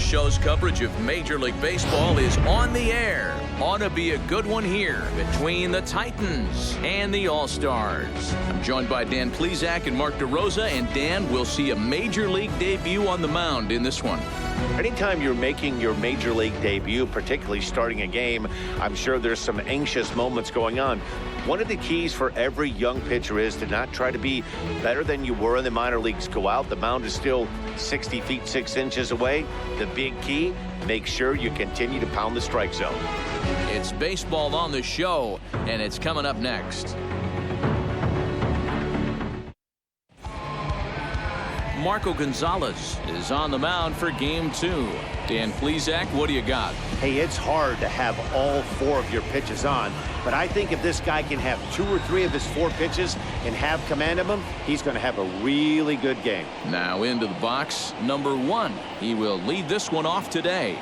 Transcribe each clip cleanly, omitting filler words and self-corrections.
show's coverage of Major League Baseball is on the air. Ought to be a good one here between the Titans and the All-Stars. I'm joined by Dan Plesac and Mark DeRosa, and Dan will see a Major League debut on the mound in this one. Anytime you're making your Major League debut, particularly starting a game, I'm sure there's some anxious moments going on. One of the keys for every young pitcher is to not try to be better than you were in the minor leagues. Go out, the mound is still 60 feet 6 inches away. The big key, make sure you continue to pound the strike zone. It's baseball on the show, and it's coming up next. Marco Gonzalez is on the mound for game 2. Dan Plesac, what do you got? Hey, it's hard to have all 4 of your pitches on, but I think if this guy can have 2 or 3 of his 4 pitches and have command of them, he's going to have a really good game. Now into the box, number 1. He will lead this one off today.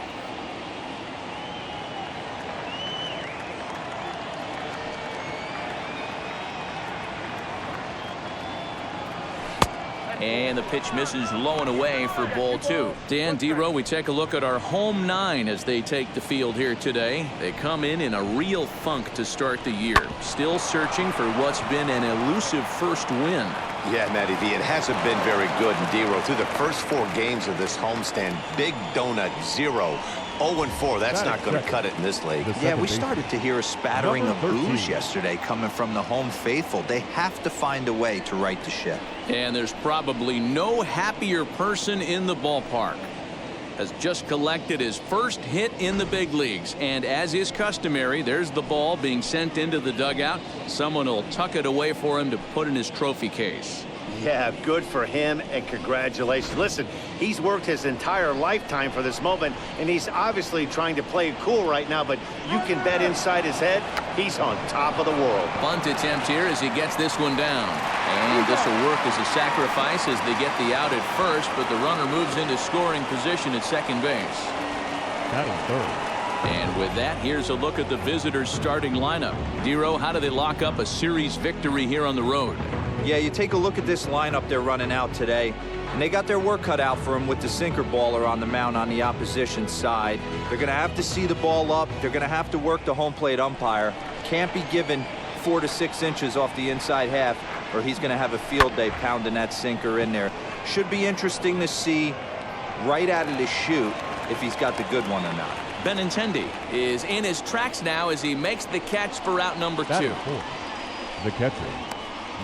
And the pitch misses low and away for ball 2. Dan, D-Row, we take a look at our home 9 as they take the field here today. They come in a real funk to start the year. Still searching for what's been an elusive first win. Yeah, Matty V, it hasn't been very good in D-Row. Through the first 4 games of this homestand, big donut 0. 0-4, that's not going to cut it in this league. Yeah, we started to hear a spattering of boos yesterday coming from the home faithful. They have to find a way to right the ship. And there's probably no happier person in the ballpark. Has just collected his first hit in the big leagues. And as is customary, there's the ball being sent into the dugout. Someone will tuck it away for him to put in his trophy case. Yeah, good for him, and congratulations. Listen, he's worked his entire lifetime for this moment, and he's obviously trying to play it cool right now, but you can bet inside his head, he's on top of the world. Bunt attempt here as he gets this one down. And this will work as a sacrifice as they get the out at first, but the runner moves into scoring position at second base. That is third. And with that, here's a look at the visitors' starting lineup. D-Row, how do they lock up a series victory here on the road? Yeah, you take a look at this lineup they're running out today, and they got their work cut out for them with the sinker baller on the mound on the opposition side. They're going to have to see the ball up. They're going to have to work the home plate umpire. Can't be given 4 to 6 inches off the inside half, or he's going to have a field day pounding that sinker in there. Should be interesting to see right out of the chute if he's got the good one or not. Benintendi is in his tracks now as he makes the catch for out number 2. The catcher,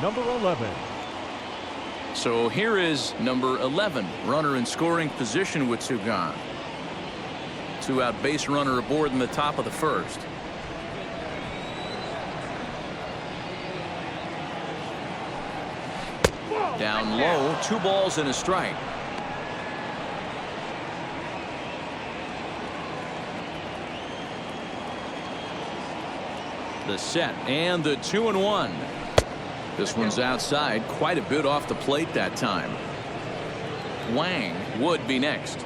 number 11. So here is number 11, runner in scoring position with 2 gone. 2 out base runner aboard in the top of the first. Down low, 2 balls and a strike. The set and the 2-1. This one's outside, quite a bit off the plate that time. Wang would be next.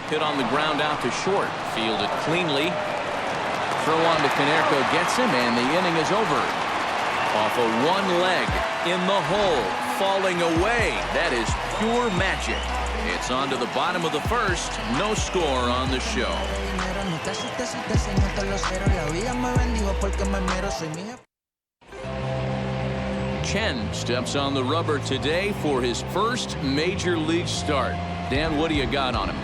Hit on the ground out to short. Fielded cleanly. Throw on to Canerco gets him, and the inning is over. Off of one leg in the hole. Falling away. That is pure magic. It's on to the bottom of the first. No score on the show. Chen steps on the rubber today for his first major league start. Dan, what do you got on him?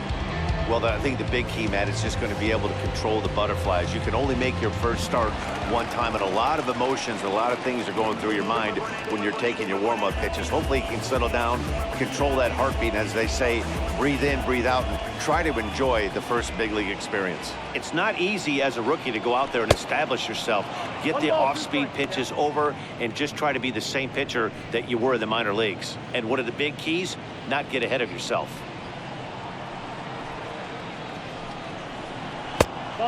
Well, I think the big key, Matt, is just going to be able to control the butterflies. You can only make your first start one time, and a lot of emotions, a lot of things are going through your mind when you're taking your warm-up pitches. Hopefully he can settle down, control that heartbeat, and as they say, breathe in, breathe out, and try to enjoy the first big league experience. It's not easy as a rookie to go out there and establish yourself, get the off-speed pitches over, and just try to be the same pitcher that you were in the minor leagues. And one of the big keys, not get ahead of yourself.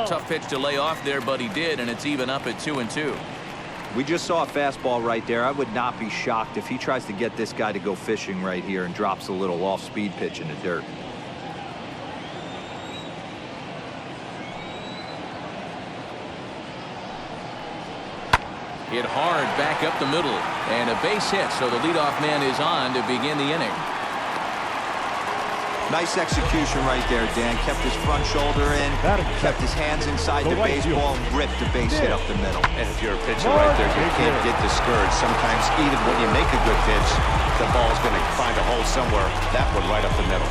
Tough pitch to lay off there, but he did, and it's even up at 2-2. We just saw a fastball right there. I would not be shocked if he tries to get this guy to go fishing right here and drops a little off-speed pitch in the dirt. Hit hard back up the middle. And a base hit, so the leadoff man is on to begin the inning. Nice execution right there, Dan. Kept his front shoulder in, kept his hands inside the baseball, and ripped the base hit up the middle. And if you're a pitcher right there, you can't get discouraged. Sometimes even when you make a good pitch, the ball's going to find a hole somewhere. That one right up the middle.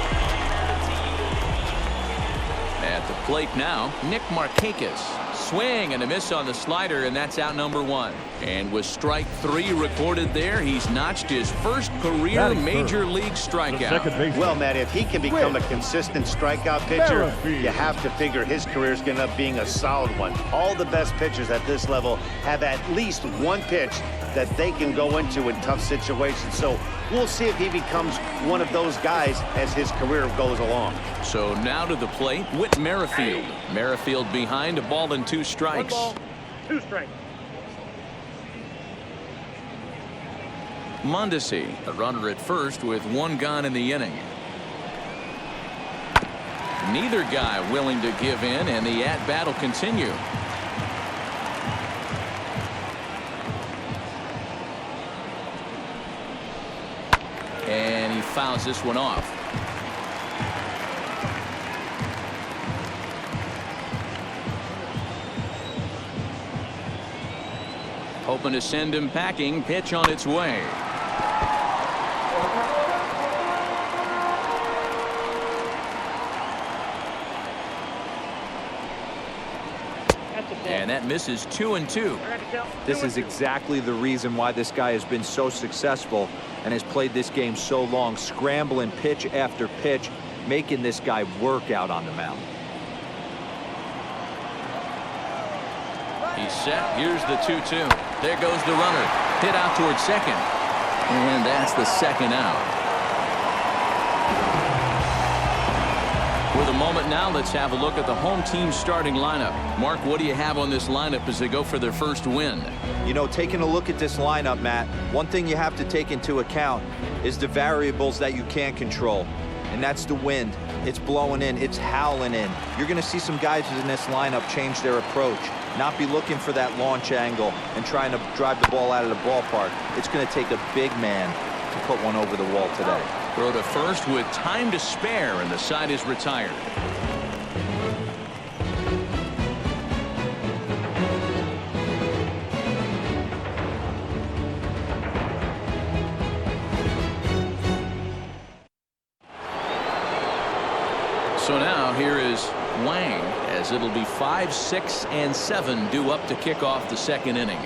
At the plate now, Nick Markakis. Swing and a miss on the slider, and that's out number 1. And with strike 3 recorded there, he's notched his first career major league strikeout. Well, Matt, if he can become a consistent strikeout pitcher, you have to figure his career is going to end up being a solid one. All the best pitchers at this level have at least one pitch that they can go into in tough situations. So we'll see if he becomes one of those guys as his career goes along. So now to the plate, Whit Merrifield. Merrifield behind, a ball and 2 strikes. 1 ball, 2 strikes. Mondesi, a runner at first with 1 gone in the inning. Neither guy willing to give in, and the at-bat will continue. And he fouls this one off. Hoping to send him packing. Pitch on its way. And that misses 2-2. This is exactly the reason why this guy has been so successful and has played this game so long, scrambling pitch after pitch, making this guy work out on the mound. He's set. Here's the 2-2. There goes the runner. Hit out towards second. And that's the second out. With a moment now, let's have a look at the home team's starting lineup. Mark, what do you have on this lineup as they go for their first win? You know, taking a look at this lineup, Matt, one thing you have to take into account is the variables that you can't control. And that's the wind. It's blowing in. It's howling in. You're going to see some guys in this lineup change their approach, not be looking for that launch angle and trying to drive the ball out of the ballpark. It's going to take a big man to put one over the wall today. Throw to first with time to spare, and the side is retired. So now here is Wang, as it'll be 5, 6, and 7 due up to kick off the second inning.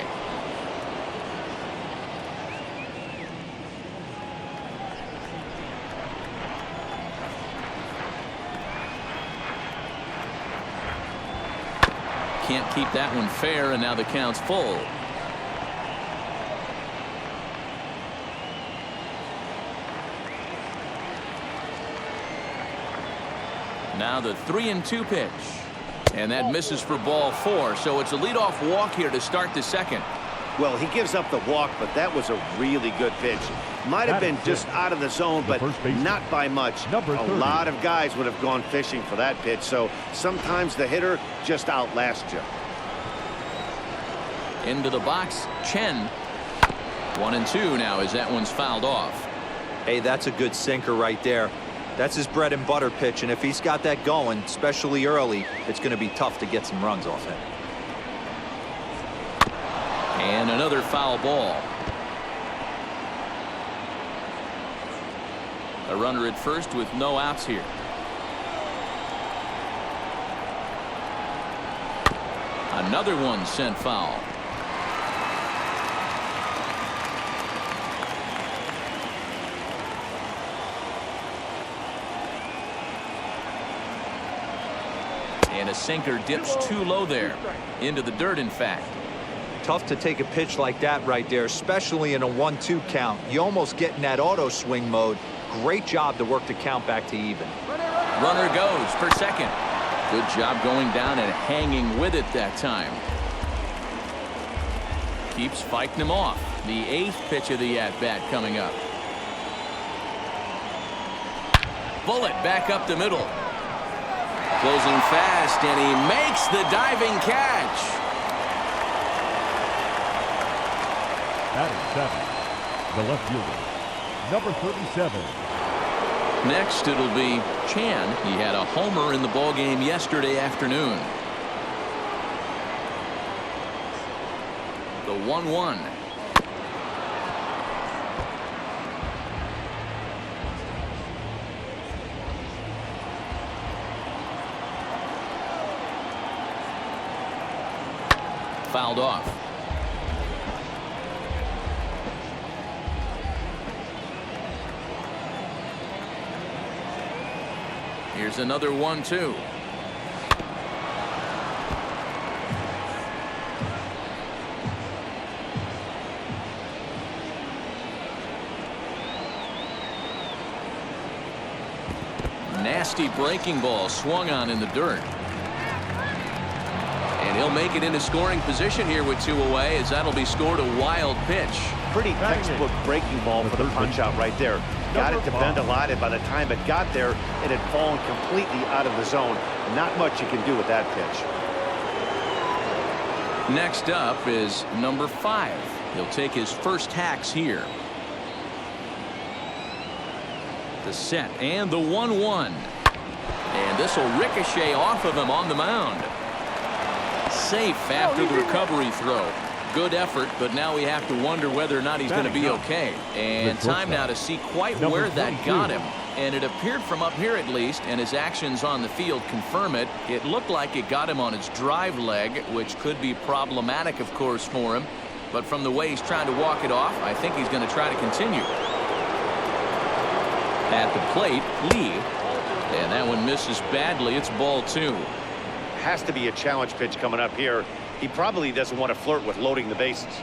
Can't keep that one fair, and now the count's full. Now the 3-2 pitch, and that misses for ball 4. So it's a leadoff walk here to start the second. Well, he gives up the walk, but that was a really good pitch. Might have been just out of the zone, but not by much. A lot of guys would have gone fishing for that pitch, so sometimes the hitter just outlasts you. Into the box, Chen. 1-2 now as that one's fouled off. Hey, that's a good sinker right there. That's his bread and butter pitch, and if he's got that going, especially early, it's going to be tough to get some runs off him. And another foul ball. A runner at first with no outs here. Another one sent foul. And a sinker dips too low there. Into the dirt, in fact. Tough to take a pitch like that right there, especially in a 1-2 count. You almost get in that auto swing mode. Great job to work the count back to even. Runner goes for second. Good job going down and hanging with it that time. Keeps fighting him off. The 8th pitch of the at-bat coming up. Bullet back up the middle. Closing fast, and he makes the diving catch. Batting seventh, the left fielder, number 37. Next, it'll be Chan. He had a homer in the ball game yesterday afternoon. The 1-1. Fouled off. Here's another 1-2. Nasty breaking ball swung on in the dirt. And he'll make it into scoring position here with 2 away, as that'll be scored a wild pitch. Pretty textbook breaking ball for the punch out right there. Got it to bend a lot, and by the time it got there, it had fallen completely out of the zone. Not much you can do with that pitch. Next up is number 5. He'll take his first hacks here. The set and the 1-1. And this will ricochet off of him on the mound. Safe after the recovery throw. Good effort, but now we have to wonder whether or not he's going to be okay. And time now to see quite where that got him. And it appeared from up here at least, and his actions on the field confirm it. It looked like it got him on his drive leg, which could be problematic, of course, for him. But from the way he's trying to walk it off, I think he's going to try to continue. At the plate, Lee. And that one misses badly. It's ball 2. Has to be a challenge pitch coming up here. He probably doesn't want to flirt with loading the bases.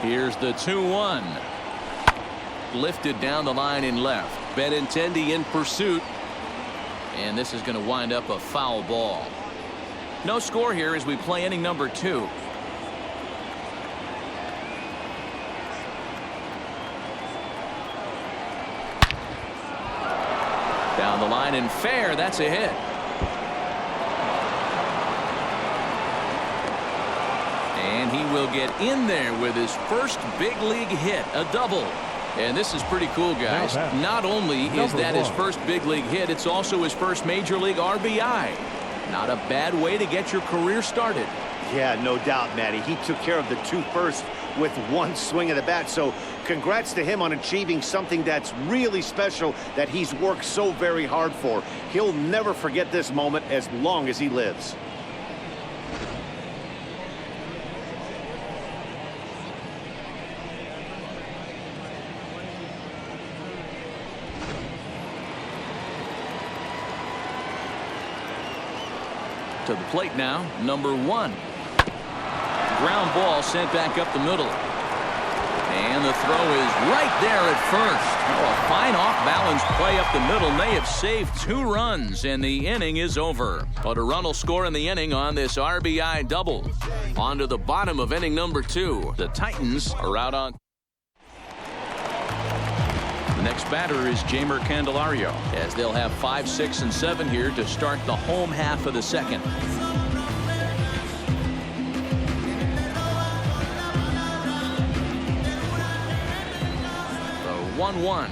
Here's the 2-1. Lifted down the line in left. Benintendi in pursuit. And this is going to wind up a foul ball. No score here as we play inning number 2. Down the line and fair. That's a hit. And he will get in there with his first big league hit, a double. And this is pretty cool, guys. Not only is that his first big league hit, it's also his first major league RBI. Not a bad way to get your career started. Yeah, no doubt, Matty. He took care of the 2 first with 1 swing of the bat. So congrats to him on achieving something that's really special that he's worked so very hard for. He'll never forget this moment as long as he lives. To the plate now, number 1. Ground ball sent back up the middle. And the throw is right there at first. Oh, a fine off-balance play up the middle. They have saved 2 runs, and the inning is over. But a run will score in the inning on this RBI double. On to the bottom of inning number 2. The Titans are out on. The next batter is Jeimer Candelario, as they'll have 5, 6, and 7 here to start the home half of the second. The 1-1.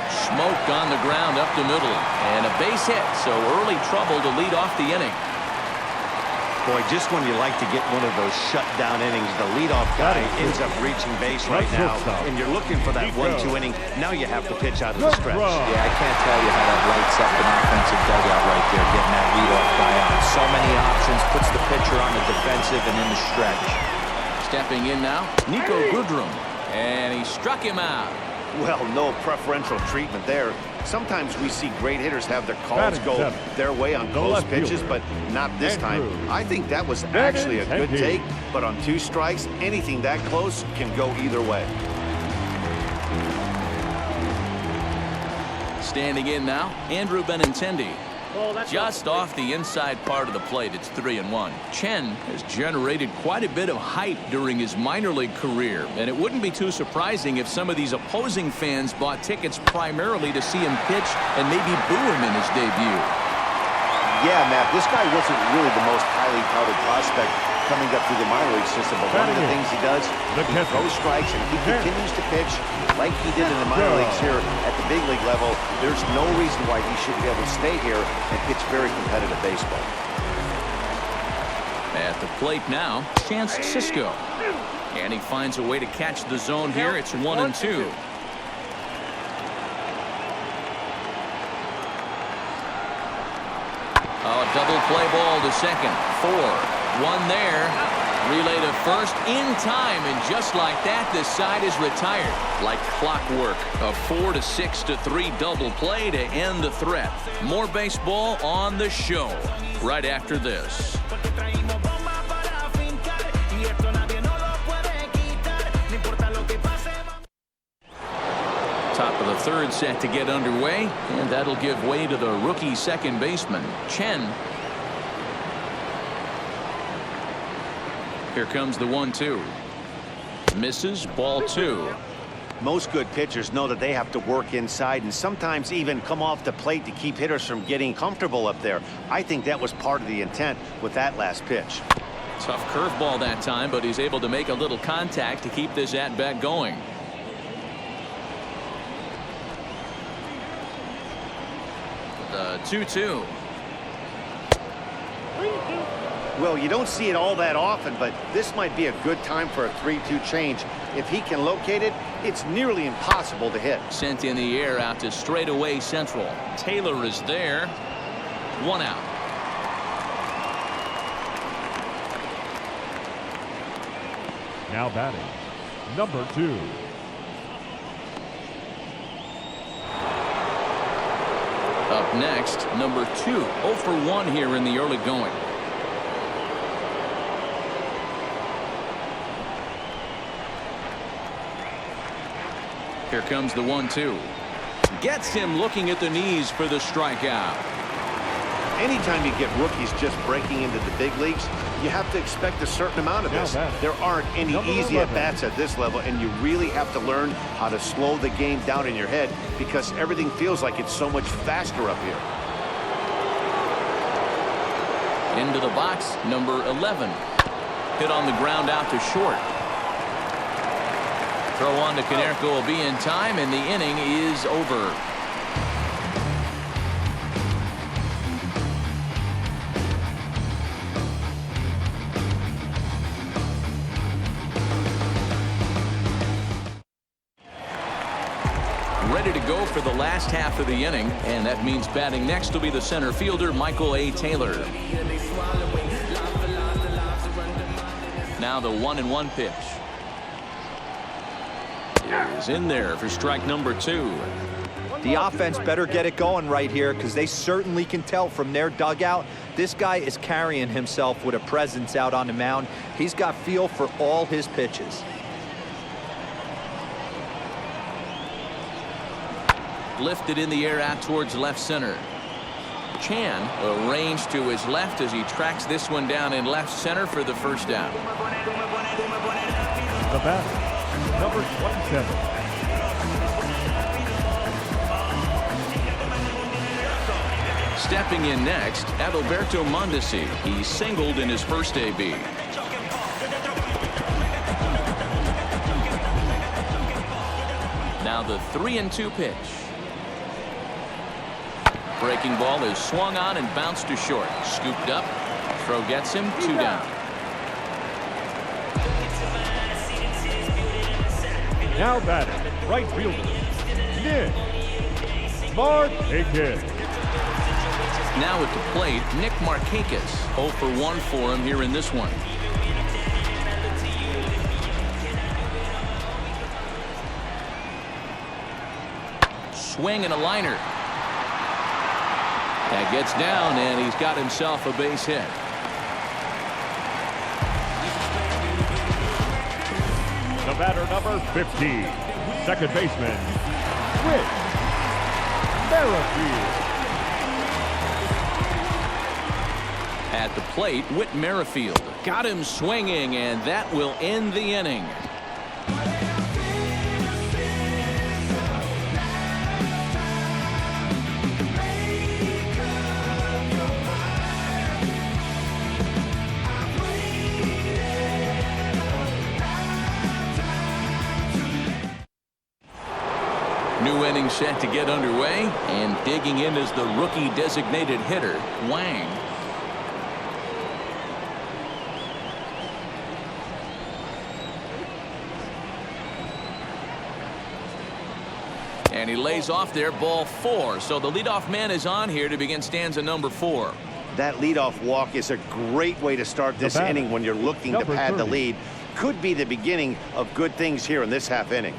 Smoked on the ground up the middle, and a base hit, so early trouble to lead off the inning. Boy, just when you like to get one of those shutdown innings, the leadoff guy ends up reaching base right now, and you're looking for that 1-2 inning. Now you have to pitch out of the stretch. Yeah, I can't tell you how that lights up an offensive dugout right there, getting that leadoff guy out. So many options, puts the pitcher on the defensive and in the stretch. Stepping in now, Nico Goodrum, and he struck him out. Well, no preferential treatment there. Sometimes we see great hitters have their calls go their way on close pitches, but not this time. I think that was actually a good take, but on 2 strikes, anything that close can go either way. Standing in now, Andrew Benintendi. Just off the inside part of the plate, it's 3-1. Chen has generated quite a bit of hype during his minor league career, and it wouldn't be too surprising if some of these opposing fans bought tickets primarily to see him pitch and maybe boo him in his debut. Yeah, Matt, this guy wasn't really the most highly touted prospect coming up through the minor league system, but one of the things he does, he throws strikes, and he continues to pitch like he did in the minor leagues here at the big league level. There's no reason why he shouldn't be able to stay here and pitch very competitive baseball. At the plate now, Chance Sisco. And he finds a way to catch the zone here. It's 1-2. Oh, double play ball to second. 4-1 there. Relay to first in time, and just like that, this side is retired. Like clockwork, a 4-6-3 double play to end the threat. More baseball on the show right after this. Top of the third set to get underway, and that'll give way to the rookie second baseman, Chen. Here comes the 1-2. Misses, ball 2. Most good pitchers know that they have to work inside and sometimes even come off the plate to keep hitters from getting comfortable up there. I think that was part of the intent with that last pitch. Tough curveball that time, but he's able to make a little contact to keep this at-bat going. The 2-2. Well, you don't see it all that often, but this might be a good time for a 3-2 change. If he can locate it, it's nearly impossible to hit. Sent in the air out to straightaway central. Taylor is there. 1 out. Now batting, number 2. Up next, number 2. 0 for 1 here in the early going. Here comes the 1-2. Gets him looking at the knees for the strikeout. Anytime you get rookies just breaking into the big leagues, you have to expect a certain amount of this. There aren't any easy at-bats at this level, and you really have to learn how to slow the game down in your head because everything feels like it's so much faster up here. Into the box, number 11. Hit on the ground out to short. Throw on to Konerko will be in time, and the inning is over. Ready to go for the last half of the inning, and that means batting next will be the center fielder, Michael A. Taylor. Now the 1-1 pitch. Is in there for strike number 2. The offense better get it going right here because they certainly can tell from their dugout this guy is carrying himself with a presence out on the mound. He's got feel for all his pitches. Lifted in the air out towards left center. Chan arranged to his left as he tracks this one down in left center for the first down. The batter, number 27. Stepping in next, Adalberto Mondesi. He singled in his first AB. Now the 3-2 pitch. Breaking ball is swung on and bounced to short. Scooped up. Throw gets him 2 down. Now batting, right fielder, Nick Markakis. Now at the plate, Nick Markakis. 0 for 1 for him here in this one. Swing and a liner. That gets down, and he's got himself a base hit. The batter, number 15, second baseman, Whit Merrifield. At the plate, Whit Merrifield got him swinging, and that will end the inning. New inning set to get underway, and digging in is the rookie designated hitter, Wang. And he lays off there, ball 4. So the leadoff man is on here to begin stanza number 4. That leadoff walk is a great way to start this inning when you're looking to pad the lead. Could be the beginning of good things here in this half inning.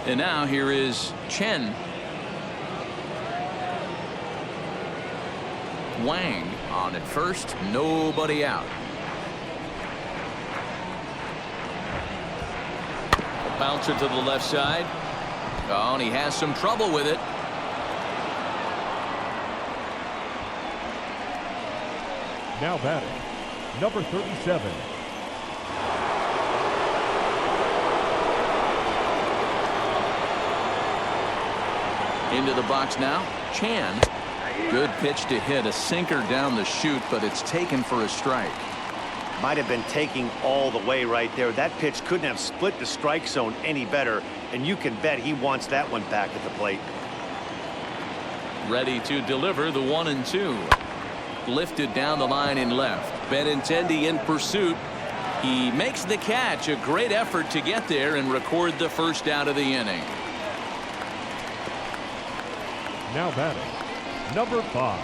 And now here is Chen. Wang on at first, nobody out. A bouncer to the left side. Oh, and he has some trouble with it. Now batting, number 37. Into the box now, Chan. Good pitch to hit, a sinker down the chute, but it's taken for a strike. Might have been taking all the way right there. That pitch couldn't have split the strike zone any better, and you can bet he wants that one back at the plate. Ready to deliver the 1-2. Lifted down the line in left. Benintendi in pursuit. He makes the catch. A great effort to get there and record the first out of the inning. Now batting, number 5.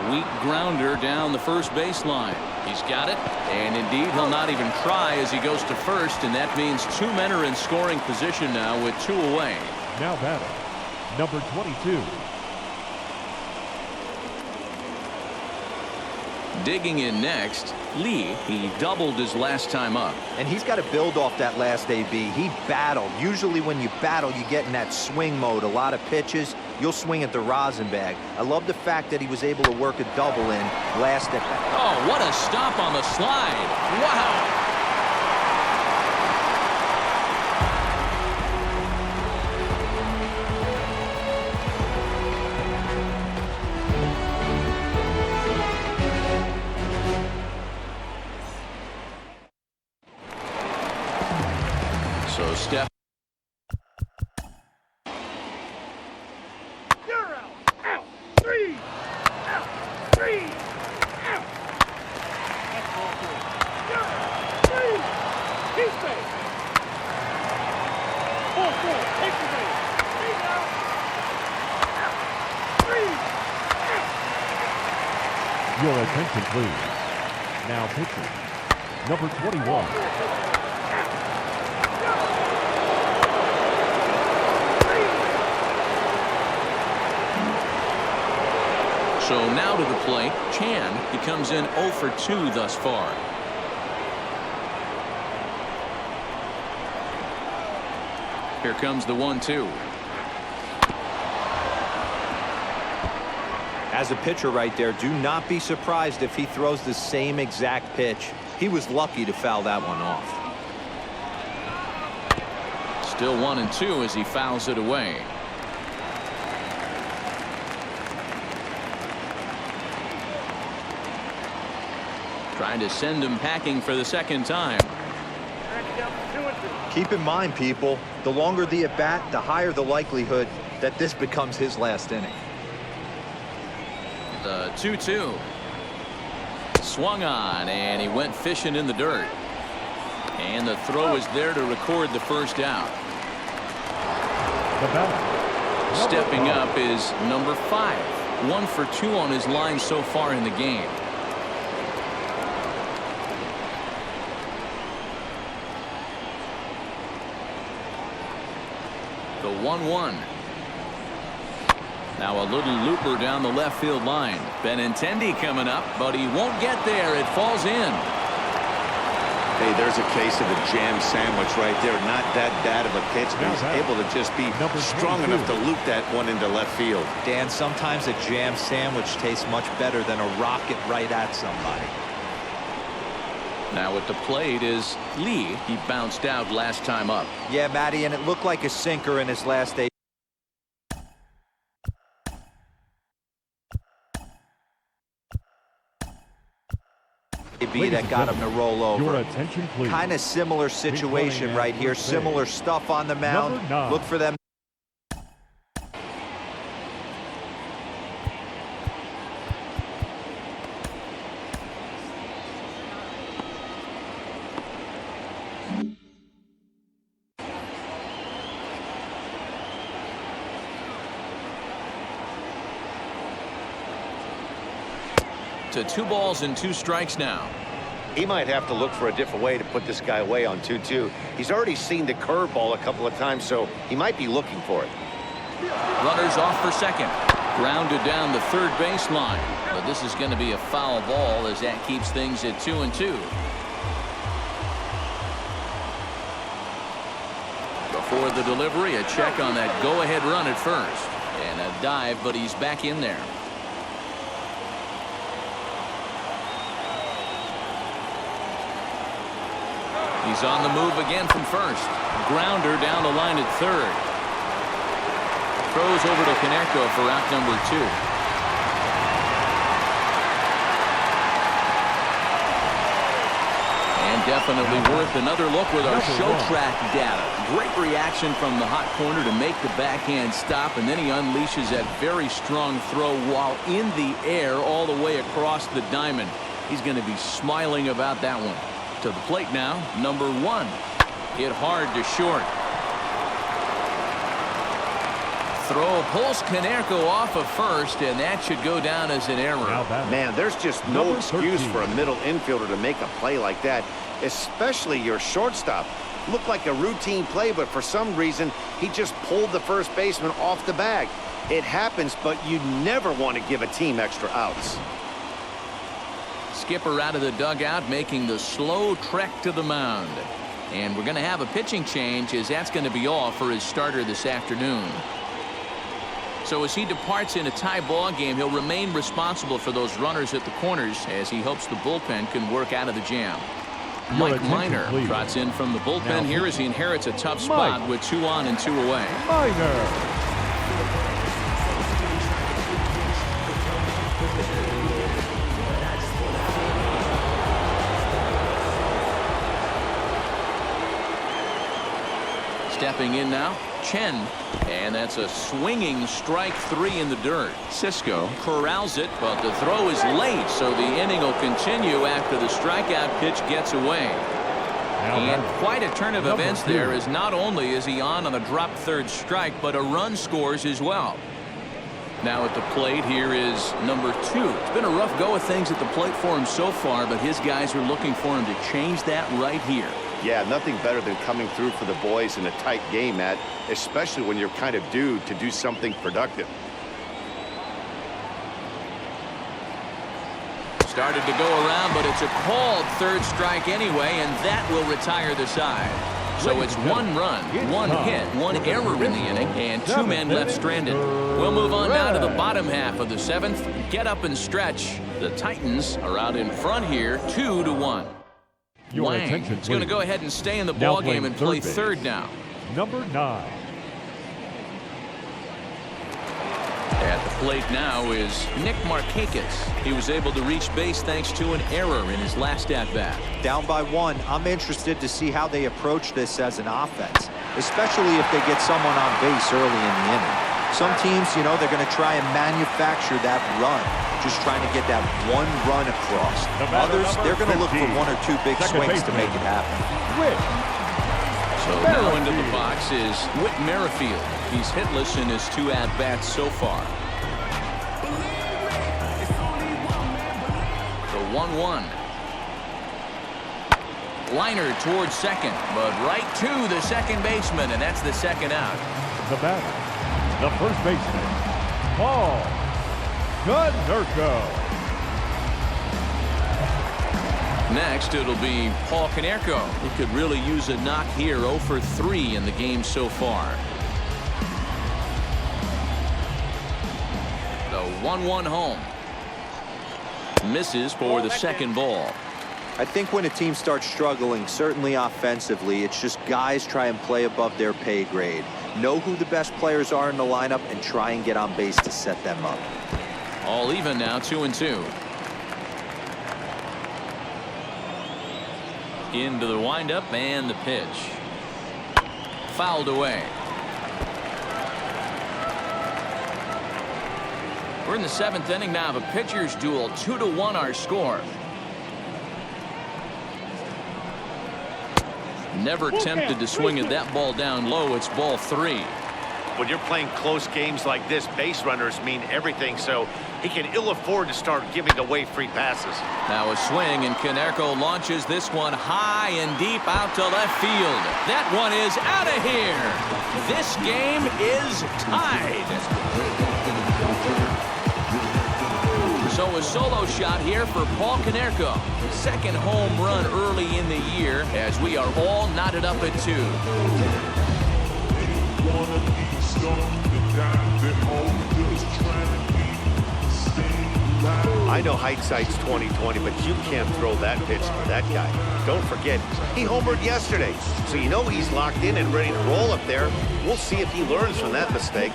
Weak grounder down the first baseline. He's got it, and indeed he'll not even try as he goes to first, and that means 2 men are in scoring position now with 2 away. Now batting, number 22. Digging in next, Lee. He doubled his last time up. And he's got to build off that last AB. He battled. Usually when you battle, you get in that swing mode. A lot of pitches, you'll swing at the rosin bag. I love the fact that he was able to work a double in last at bat. Oh, what a stop on the slide. Wow. So step. You're out. Out. 3. Out. 3. Out. That's ball 4. You're out. 3. He's safe. Ball 4. Take the base. He's out. Out. 3. Out. Your attention, please. Now pitching, number 21. So now to the plate, Chan. He comes in 0 for 2 thus far. Here comes the 1-2. As a pitcher right there, do not be surprised if he throws the same exact pitch. He was lucky to foul that one off. Still 1-2 as he fouls it away. Trying to send him packing for the second time. Keep in mind, people, the longer the at-bat, the higher the likelihood that this becomes his last inning. The 2-2. Swung on, and he went fishing in the dirt. And the throw is there to record the first out. The batter, Stepping up is number 5. 1 for 2 on his line so far in the game. The 1-1. Now a little looper down the left field line. Benintendi coming up, but he won't get there. It falls in. Hey, there's a case of a jam sandwich right there. Not that bad of a pitch, but he's able to just be strong enough to loop that one into left field. Dan, sometimes a jam sandwich tastes much better than a rocket right at somebody. Now at the plate is Lee. He bounced out last time up. Yeah, Matty, and it looked like a sinker in his last eight. That got him to roll over. Your attention, please. Kind of similar situation right here. Similar stuff on the mound. Look for them. To 2 balls and 2 strikes now. He might have to look for a different way to put this guy away on 2-2. He's already seen the curveball a couple of times, so he might be looking for it. Runners off for second. Grounded down the third baseline. But this is going to be a foul ball as that keeps things at 2-2. Before the delivery, a check on that go-ahead run at first. And a dive, but he's back in there. He's on the move again from first. Grounder down the line at third. Throws over to Canerco for out number 2. And definitely worth another look with our show track data. Great reaction from the hot corner to make the backhand stop, and then he unleashes that very strong throw while in the air all the way across the diamond. He's going to be smiling about that one. To the plate now, number 1. Hit hard to short. Throw pulls Canerco off of first, and that should go down as an error. Man, there's just no excuse for a middle infielder to make a play like that, especially your shortstop. Looked like a routine play, but for some reason, he just pulled the first baseman off the bag. It happens, but you never want to give a team extra outs. Skipper out of the dugout making the slow trek to the mound. And we're going to have a pitching change, as that's going to be all for his starter this afternoon. So as he departs in a tie ball game, he'll remain responsible for those runners at the corners as he hopes the bullpen can work out of the jam. Mike Minor trots in from the bullpen here as he inherits a tough spot with 2 on and 2 away. Minor. Stepping in now, Chen, and that's a swinging strike 3 in the dirt. Cisco corrals it, but the throw is late, so the inning will continue after the strikeout pitch gets away. And quite a turn of events there, as not only is he on a dropped third strike, but a run scores as well. Now at the plate here is number 2. It's been a rough go of things at the plate for him so far, but his guys are looking for him to change that right here. Yeah, nothing better than coming through for the boys in a tight game, Matt, especially when you're kind of due to do something productive. Started to go around, but it's a called third strike anyway, and that will retire the side. So it's 1 run, 1 hit, 1 error in the inning, and 2 men left stranded. We'll move on now to the bottom half of the 7th. Get up and stretch. The Titans are out in front here, 2-1. Wang is going to go ahead and stay in the ball game and play third now. Number 9. At the plate now is Nick Markakis. He was able to reach base thanks to an error in his last at-bat. Down by 1. I'm interested to see how they approach this as an offense, especially if they get someone on base early in the inning. Some teams, you know, they're going to try and manufacture that run, just trying to get that 1 run across. Others, they're going to look for 1 or 2 big swings to make it happen. So now into the box is Whit Merrifield. He's hitless in his 2 at-bats so far. The 1-1. Liner towards second, but right to the second baseman, and that's the second out. The batter, the first baseman, Paul Konerko. Next, it'll be Paul Konerko. He could really use a knock here. 0 for 3 in the game so far. The 1-1 home. Misses for the second ball. I think when a team starts struggling, certainly offensively, it's just guys try and play above their pay grade. Know who the best players are in the lineup and try and get on base to set them up. All even now, 2-2. Into the windup and the pitch. Fouled away. We're in the 7th inning now of a pitcher's duel. 2-1 our score. Never tempted to swing at that ball down low. It's ball 3. When you're playing close games like this, base runners mean everything, so he can ill afford to start giving away free passes. Now a swing, and Konerko launches this one high and deep out to left field. That one is out of here. This game is tied. So a solo shot here for Paul Konerko. Second home run early in the year as we are all knotted up at 2. I know hindsight's 20/20, but you can't throw that pitch to that guy. Don't forget, he homered yesterday, so you know he's locked in and ready to roll up there. We'll see if he learns from that mistake.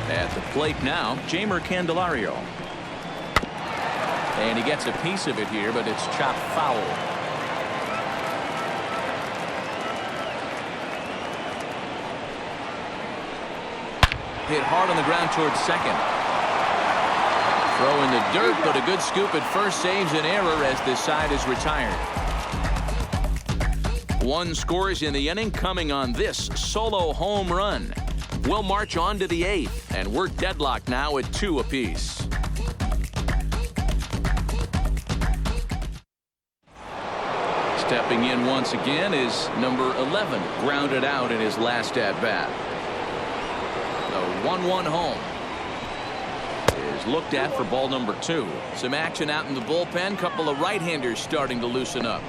At the plate now, Jeimer Candelario. And he gets a piece of it here, but it's chopped foul. Hit hard on the ground towards second. Throw in the dirt, but a good scoop at first saves an error as this side is retired. 1 scores in the inning coming on this solo home run. We'll march on to the 8th, and we're deadlocked now at 2 apiece. Stepping in once again is number 11, grounded out in his last at-bat. The 1-1 home is looked at for ball number 2. Some action out in the bullpen. Couple of right-handers starting to loosen up.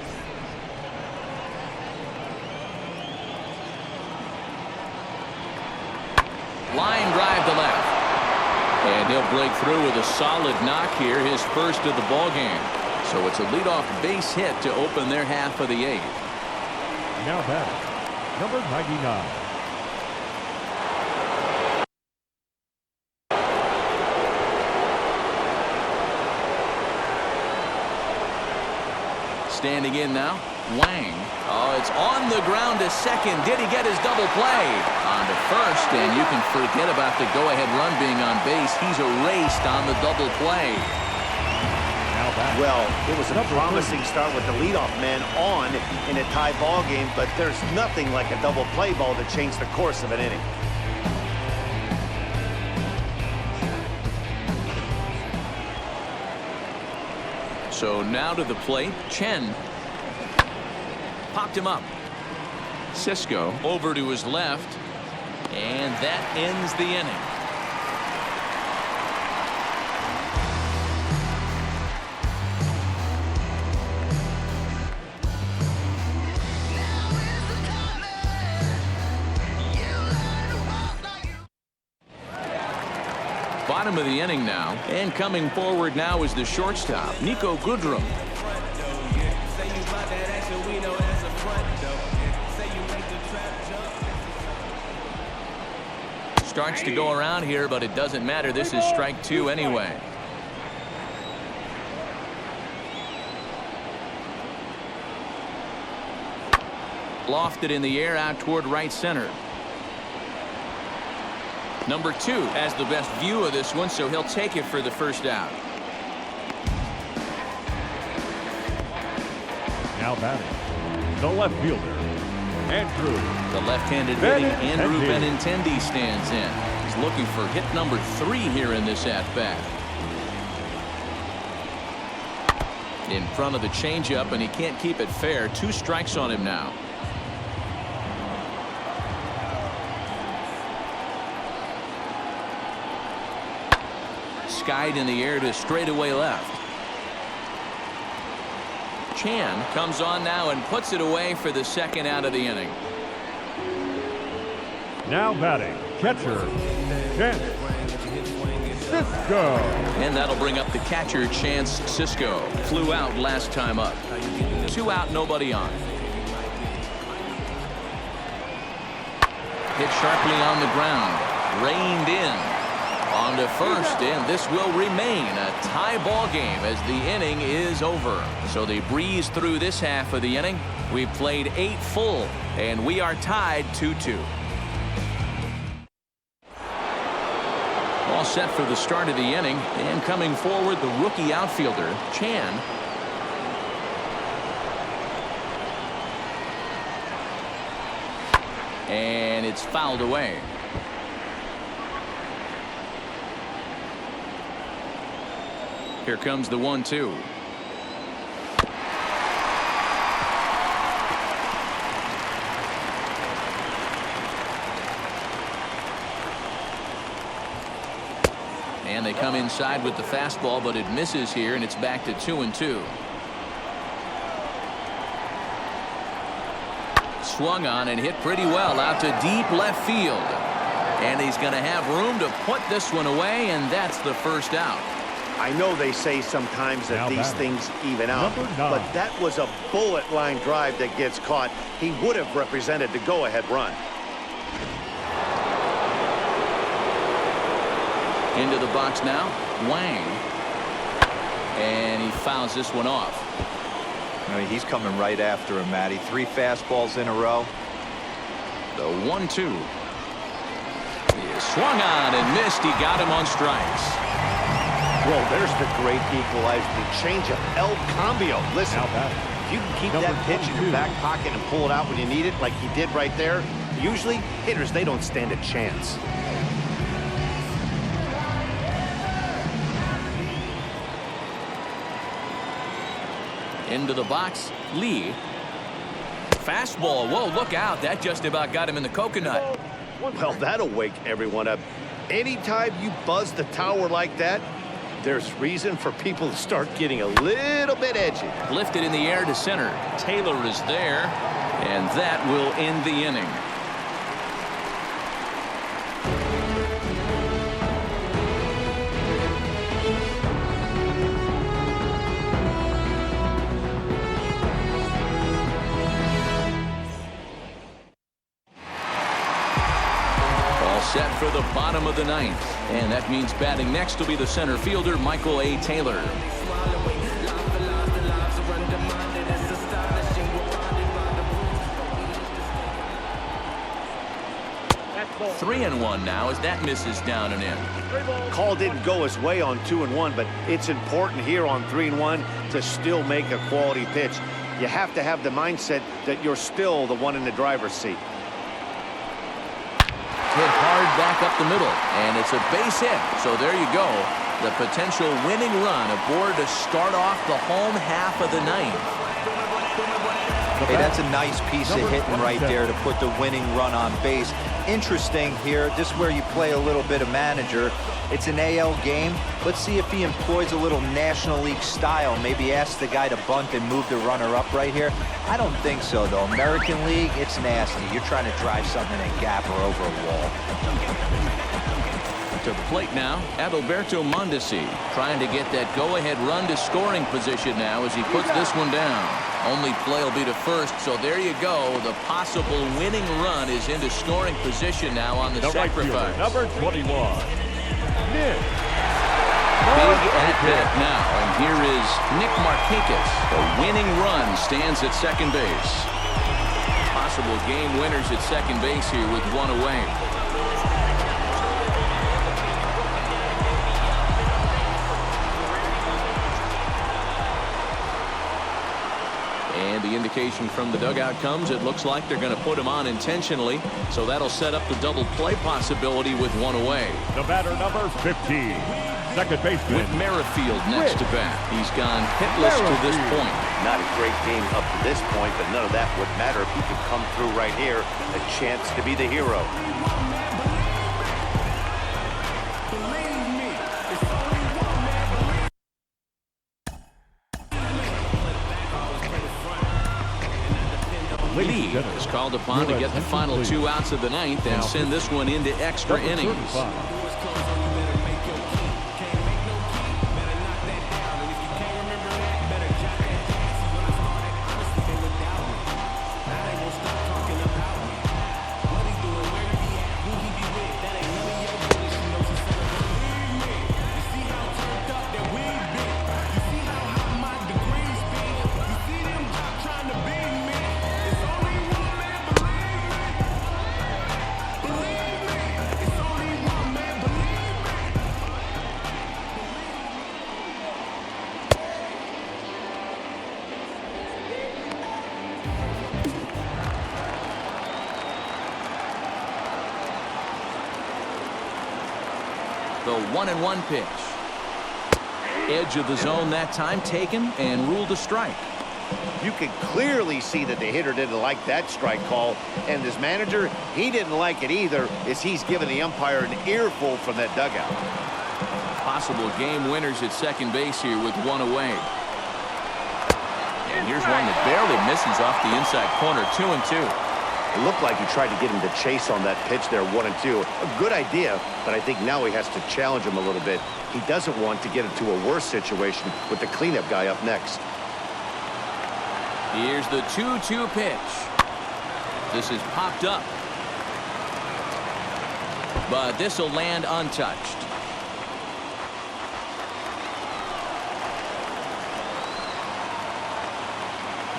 Line drive to left. And he'll break through with a solid knock here, his first of the ball game. So it's a leadoff base hit to open their half of the 8th. Now back, number 99. Standing in now, Wang. Oh, it's on the ground to second. Did he get his double play? On to first, and you can forget about the go-ahead run being on base. He's erased on the double play. Well, it was a promising start with the leadoff man on in a tie ball game, but there's nothing like a double play ball to change the course of an inning. So now to the plate, Chen. Popped him up. Cisco over to his left, and that ends the inning. Bottom of the inning now, and coming forward now is the shortstop, Nico Goodrum. Starts to go around here, but it doesn't matter. This is strike 2 anyway. Lofted in the air out toward right center. Number 2 has the best view of this one, so he'll take it for the first out. Now batting, the left fielder, Andrew. The left-handed hitting Andrew Benintendi stands in. He's looking for hit number 3 here in this at-bat. In front of the changeup, and he can't keep it fair. 2 strikes on him now. Skied in the air to straightaway left. Chan comes on now and puts it away for the 2nd out of the inning. Now batting, catcher, Chance Cisco. And that'll bring up the catcher, Chance Cisco. Flew out last time up. 2 out, nobody on. Hit sharply on the ground. Reined in. On to first, and this will remain a tie ball game as the inning is over. So they breeze through this half of the inning. We've played 8 full, and we are tied 2-2. All set for the start of the inning, and coming forward, the rookie outfielder, Chan. And it's fouled away. Here comes the 1-2. And they come inside with the fastball, but it misses here, and it's back to 2-2. Swung on and hit pretty well out to deep left field. And he's going to have room to put this one away, and that's the 1st out. I know they say sometimes that these things even out, but that was a bullet line drive that gets caught. He would have represented the go-ahead run. Into the box now, Wang. And he fouls this one off. I mean, he's coming right after him, Matty. 3 fastballs in a row. The 1-2. He swung on and missed. He got him on strikes. Well, there's the great equalizer, the changeup, El Cambio. Listen, if you can keep that pitch in your back pocket and pull it out when you need it, like he did right there, usually hitters, they don't stand a chance. Into the box, Lee. Fastball. Whoa, look out. That just about got him in the coconut. Well, that'll wake everyone up. Anytime you buzz the tower like that, there's reason for people to start getting a little bit edgy. Lifted in the air to center. Taylor is there, and that will end the inning. Set for the bottom of the 9th, and that means batting next will be the center fielder, Michael A. Taylor. 3-1 now as that misses down and in. Call didn't go his way on 2-1, but it's important here on 3-1 to still make a quality pitch. You have to have the mindset that you're still the one in the driver's seat. Hit hard back up the middle, and it's a base hit. So there you go. The potential winning run aboard to start off the home half of the 9th. Hey, that's a nice piece of hitting right there to put the winning run on base. Interesting here, this is where you play a little bit of manager. It's an AL game. Let's see if he employs a little National League style. Maybe ask the guy to bunt and move the runner up right here. I don't think so, though. American League, it's nasty. You're trying to drive something in a gap or over a wall. To plate now, Adalberto Mondesi trying to get that go-ahead run to scoring position now as he puts this one down. Only play will be to first, so there you go. The possible winning run is into scoring position now on the sacrifice. Right number 21, Nick. Big at-bat now, and here is Nick Markakis. The winning run stands at second base. Possible game winners at second base here with one away. And the indication from the dugout comes, it looks like they're going to put him on intentionally. So that'll set up the double play possibility with one away. The batter, number 15, second baseman. With Merrifield next to bat. He's gone hitless to this point. Not a great game up to this point, but none of that would matter if he could come through right here. A chance to be the hero. Lee is called upon to get the final 2 outs of the ninth and send this one into extra innings. The 1-1 pitch. Edge of the zone that time taken and ruled a strike. You can clearly see that the hitter didn't like that strike call, and his manager, he didn't like it either, as he's given the umpire an earful from that dugout. Possible game winners at second base here with one away. And here's one that barely misses off the inside corner. 2-2. It looked like he tried to get him to chase on that pitch there, 1-2. A good idea, but I think now he has to challenge him a little bit. He doesn't want to get into a worse situation with the cleanup guy up next. Here's the 2-2 pitch. This is popped up. But this will land untouched.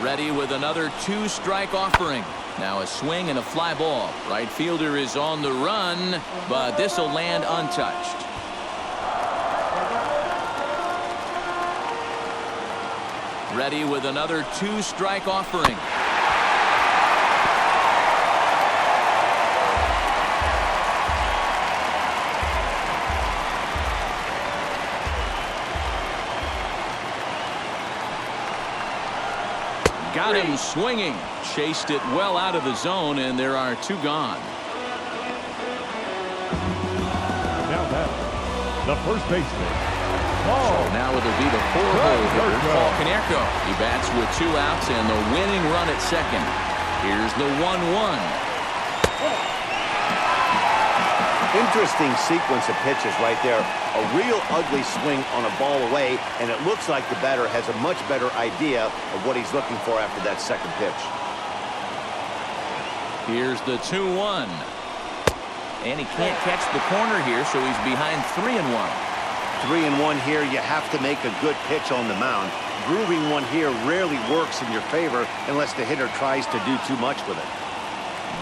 Ready with another 2-strike offering. Now a swing and a fly ball. Right fielder is on the run, but this will land untouched. Ready with another 2-strike offering. Got him swinging. Chased it well out of the zone, and there are 2 gone. Now that the first baseman. So now it'll be the 4-hole hitter, Paul Konerko. He bats with 2 outs and the winning run at second. Here's the 1-1. Interesting sequence of pitches right there. A real ugly swing on a ball away, and it looks like the batter has a much better idea of what he's looking for after that second pitch. Here's the 2-1. And he can't catch the corner here, so he's behind 3-1. 3-1 here. You have to make a good pitch on the mound. Grooving one here rarely works in your favor unless the hitter tries to do too much with it.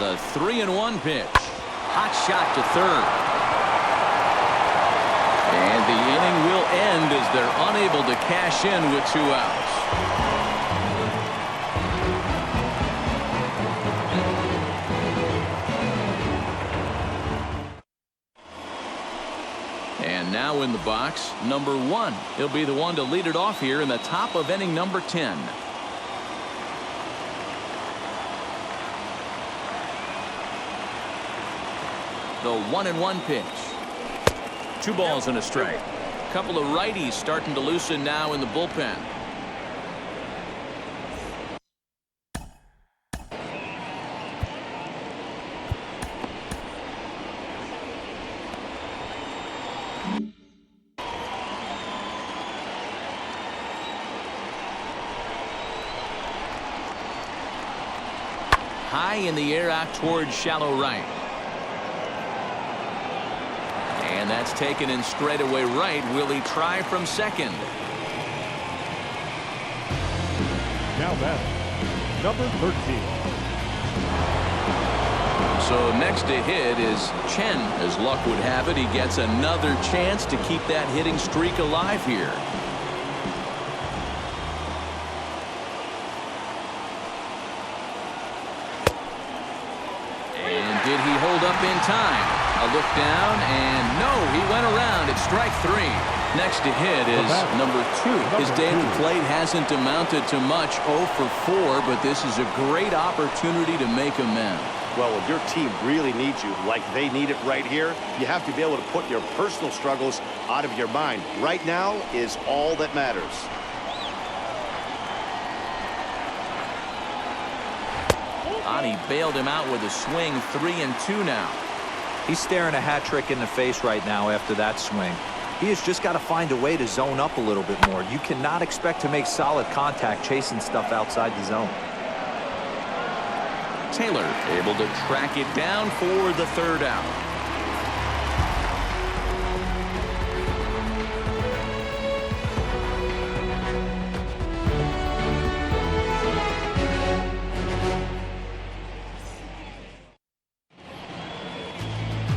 The 3-1 pitch. Hot shot to third. And the inning will end as they're unable to cash in with 2 outs. And now in the box, number 1. He'll be the one to lead it off here in the top of inning number 10. The 1-1 pitch. 2 balls and a strike. A couple of righties starting to loosen now in the bullpen. High in the air out towards shallow right. And that's taken in straightaway right. Will he try from second? Now that number 13. So next to hit is Chen. As luck would have it, he gets another chance to keep that hitting streak alive here. up in time. A look down, and no, he went around. It's strike 3. Next to hit is number 2. His day at the plate hasn't amounted to much, 0 for 4, but this is a great opportunity to make amends. Well, if your team really needs you, like they need it right here, you have to be able to put your personal struggles out of your mind. Right now is all that matters. Ani bailed him out with a swing. 3-2 now. He's staring a hat trick in the face right now after that swing. He has just got to find a way to zone up a little bit more. You cannot expect to make solid contact chasing stuff outside the zone. Taylor able to track it down for the 3rd out.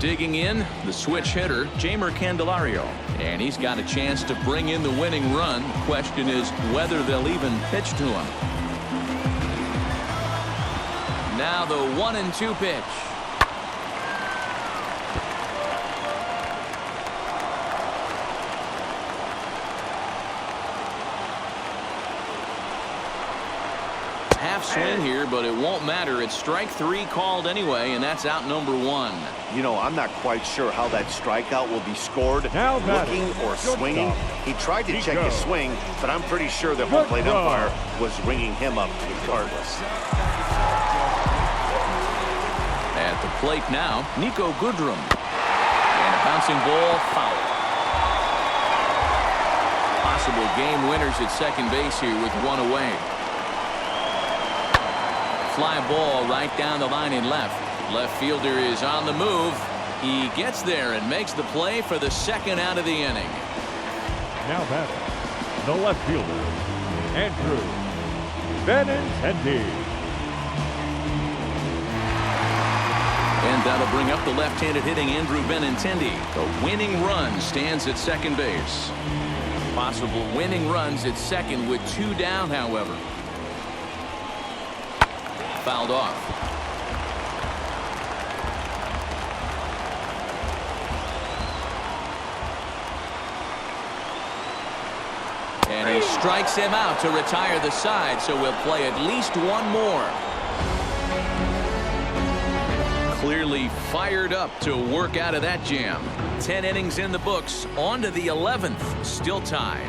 Digging in, the switch hitter, Jeimer Candelario. And he's got a chance to bring in the winning run. The question is whether they'll even pitch to him. Now the 1-2 pitch. Half swing here, but it won't matter. It's strike 3 called anyway, and that's out number 1. You know, I'm not quite sure how that strikeout will be scored. Looking or swinging. He tried to check his swing, but I'm pretty sure the home plate umpire was ringing him up regardless. At the plate now, Nico Goodrum. And a bouncing ball foul. Possible game winners at second base here with 1 away. Fly ball right down the line in left. Left fielder is on the move. He gets there and makes the play for the 2nd out of the inning. Now batting, the left fielder, Andrew Benintendi. And that'll bring up the left-handed hitting Andrew Benintendi. The winning run stands at second base. Possible winning runs at second with 2 down, however. Fouled off. And he strikes him out to retire the side, so we'll play at least 1 more. Clearly fired up to work out of that jam. 10 innings in the books. On to the 11th. Still tied.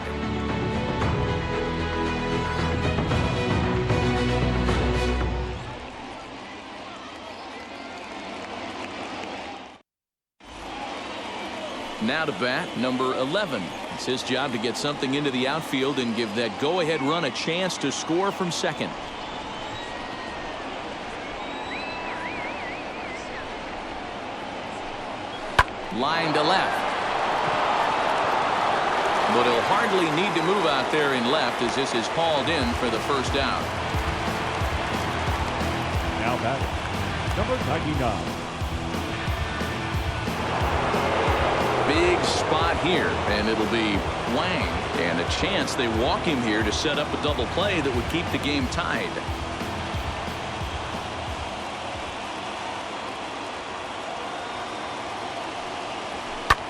Now to bat, number 11. It's his job to get something into the outfield and give that go-ahead run a chance to score from second. Line to left. But he'll hardly need to move out there in left as this is hauled in for the 1st out. Now batting, number 99. Big spot here, and it'll be Wang. And a chance they walk him here to set up a double play that would keep the game tied.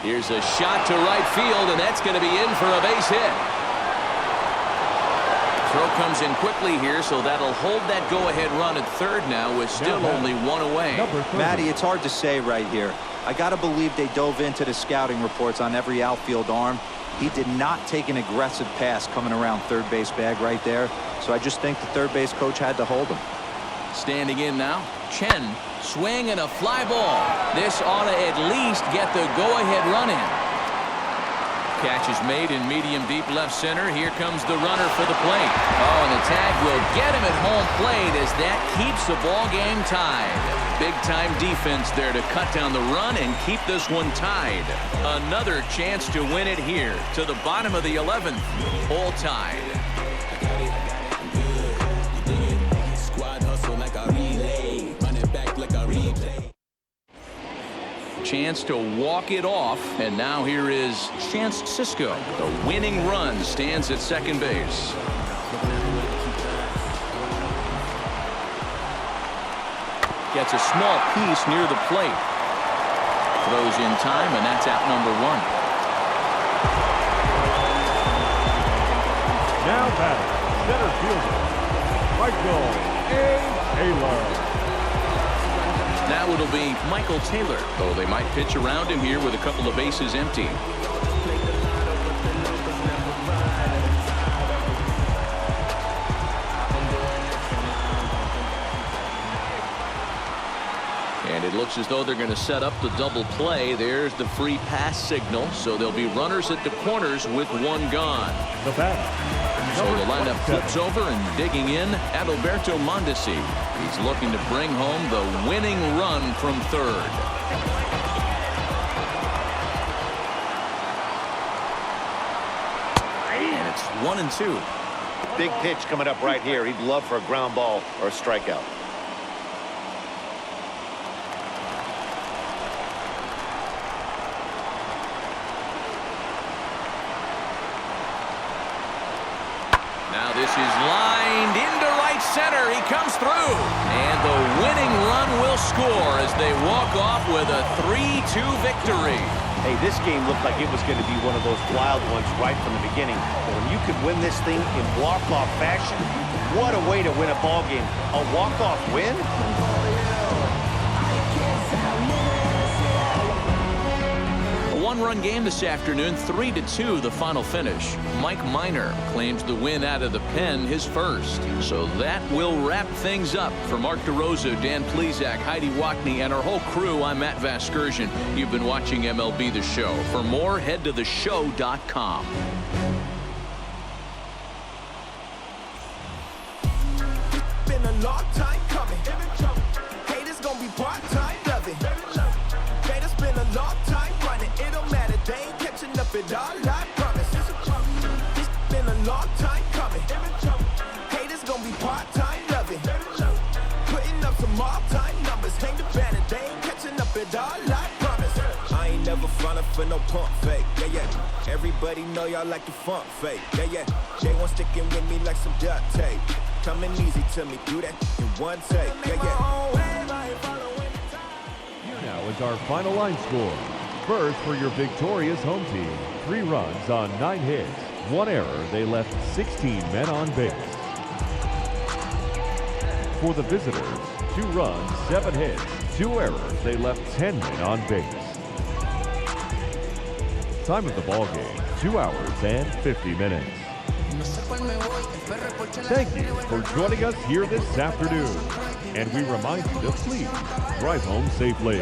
Here's a shot to right field, and that's going to be in for a base hit. Throw comes in quickly here, so that'll hold that go-ahead run at 3rd now with still only 1 away. Matty, it's hard to say right here. I got to believe they dove into the scouting reports on every outfield arm. He did not take an aggressive pass coming around 3rd base bag right there, so I just think the 3rd base coach had to hold him. Standing in now, Chen. Swing and a fly ball. This ought to at least get the go-ahead run in. Catch is made in medium deep left center. Here comes the runner for the plate. Oh, and the tag will get him at home plate as that keeps the ball game tied. Big time defense there to cut down the run and keep this one tied. Another chance to win it here to the bottom of the 11th. All tied. Chance to walk it off, and now here is Chance Cisco. The winning run stands at second base. Gets a small piece near the plate. throws in time, and that's out number 1. Now batting, center fielder, Michael A. Taylor. Now it'll be Michael Taylor, though they might pitch around him here with a couple of bases empty. And it looks as though they're going to set up the double play. There's the free pass signal, so there'll be runners at the corners with 1 gone. The batter. So the lineup flips over, and digging in, Adalberto Mondesi. He's looking to bring home the winning run from third. And it's 1-2. Big pitch coming up right here. He'd love for a ground ball or a strikeout. Now this is lined into right center. He comes through. And the winning run will score as they walk off with a 3-2 victory. Hey, this game looked like it was going to be one of those wild ones right from the beginning. But when you could win this thing in walk-off fashion, what a way to win a ball game. A walk-off win? A 1-run game this afternoon, 3-2 the final finish. Mike Minor claims the win out of the pen, his first. So that will wrap things up. For Mark DeRosa, Dan Plesac, Heidi Wackney, and our whole crew, I'm Matt Vasgersian. You've been watching MLB The Show. For more, head to theshow.com. Been a long time coming. Haters gonna be part-time loving. Haters been a long time running. It don't matter, they ain't catching up at all, I promise. It's been a long time coming. Haters gonna be part-time loving. Putting up some all-time numbers. Hang the banner, they ain't catching up at all, I promise. I ain't never frontin' for no pump fake. Yeah. Everybody know y'all like the funk fake. Yeah. They won't stickin' with me like some duct tape. Coming easy to me, do that in one take. Now is our final line score. First, for your victorious home team, 3 runs on 9 hits. 1 error, they left 16 men on base. For the visitors, 2 runs, 7 hits. 2 errors, they left 10 men on base. Time of the ball game, 2 hours and 50 minutes. Thank you for joining us here this afternoon. And we remind you to please drive home safely.